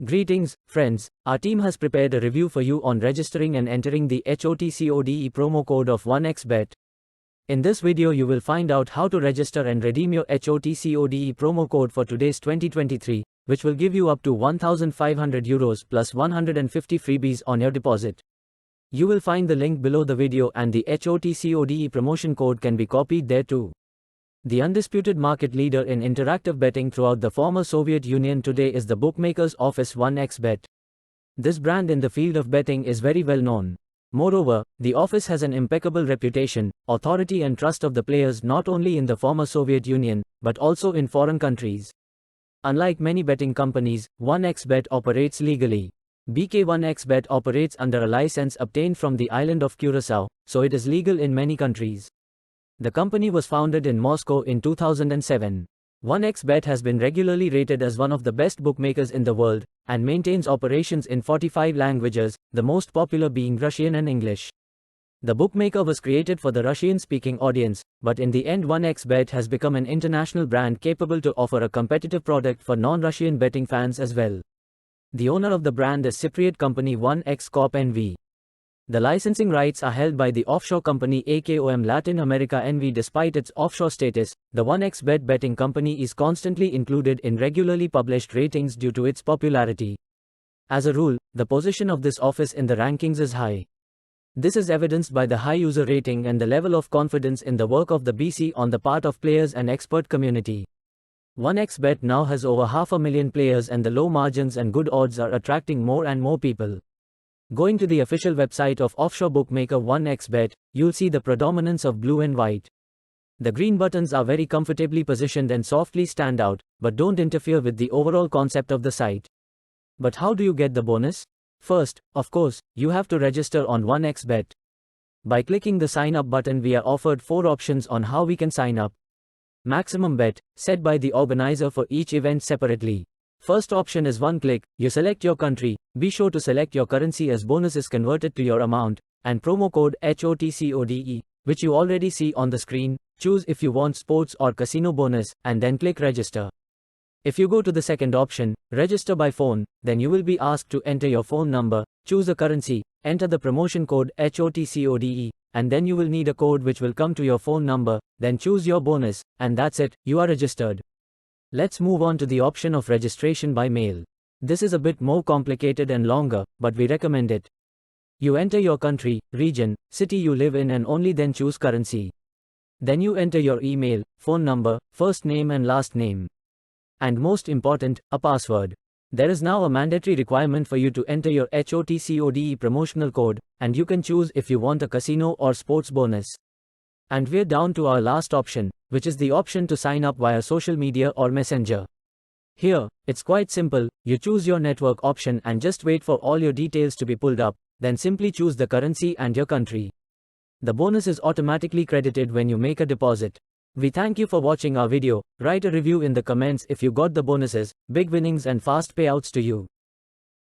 Greetings, friends. Our team has prepared a review for you on registering and entering the HOTCODE promo code of 1xBet. In this video you will find out how to register and redeem your HOTCODE promo code for today's 2023, which will give you up to €1,500 plus 150 freebies on your deposit. You will find the link below the video and the HOTCODE promotion code can be copied there too. The undisputed market leader in interactive betting throughout the former Soviet Union today is the bookmaker's office 1xBet. This brand in the field of betting is very well known. Moreover, the office has an impeccable reputation, authority and trust of the players not only in the former Soviet Union, but also in foreign countries. Unlike many betting companies, 1xBet operates legally. BK1xBet operates under a license obtained from the island of Curacao, so it is legal in many countries. The company was founded in Moscow in 2007. 1xBet has been regularly rated as one of the best bookmakers in the world, and maintains operations in 45 languages, the most popular being Russian and English. The bookmaker was created for the Russian-speaking audience, but in the end 1xBet has become an international brand capable to offer a competitive product for non-Russian betting fans as well. The owner of the brand is Cypriot company 1x Corp NV. The licensing rights are held by the offshore company AKOM Latin America NV. Despite its offshore status, the 1xBet betting company is constantly included in regularly published ratings due to its popularity. As a rule, the position of this office in the rankings is high. This is evidenced by the high user rating and the level of confidence in the work of the BC on the part of players and expert community. 1xBet now has over 500,000 players and the low margins and good odds are attracting more and more people. Going to the official website of offshore bookmaker 1xBet, you'll see the predominance of blue and white. The green buttons are very comfortably positioned and softly stand out, but don't interfere with the overall concept of the site. But how do you get the bonus? First, of course, you have to register on 1xBet. By clicking the sign up button, we are offered 4 options on how we can sign up. Maximum bet, set by the organizer for each event separately. First option is one click, you select your country, be sure to select your currency as bonus is converted to your amount, and promo code HOTCODE, which you already see on the screen, choose if you want sports or casino bonus, and then click register. If you go to the second option, register by phone, then you will be asked to enter your phone number, choose a currency, enter the promotion code HOTCODE, and then you will need a code which will come to your phone number, then choose your bonus, and that's it, you are registered. Let's move on to the option of registration by mail. This is a bit more complicated and longer, but we recommend it. You enter your country, region, city you live in and only then choose currency. Then you enter your email, phone number, first name and last name. And most important, a password. There is now a mandatory requirement for you to enter your HOTCODE promotional code, and you can choose if you want a casino or sports bonus. And we're down to our last option, which is the option to sign up via social media or messenger. Here, it's quite simple, you choose your network option and just wait for all your details to be pulled up, then simply choose the currency and your country. The bonus is automatically credited when you make a deposit. We thank you for watching our video. Write a review in the comments if you got the bonuses, big winnings and fast payouts to you.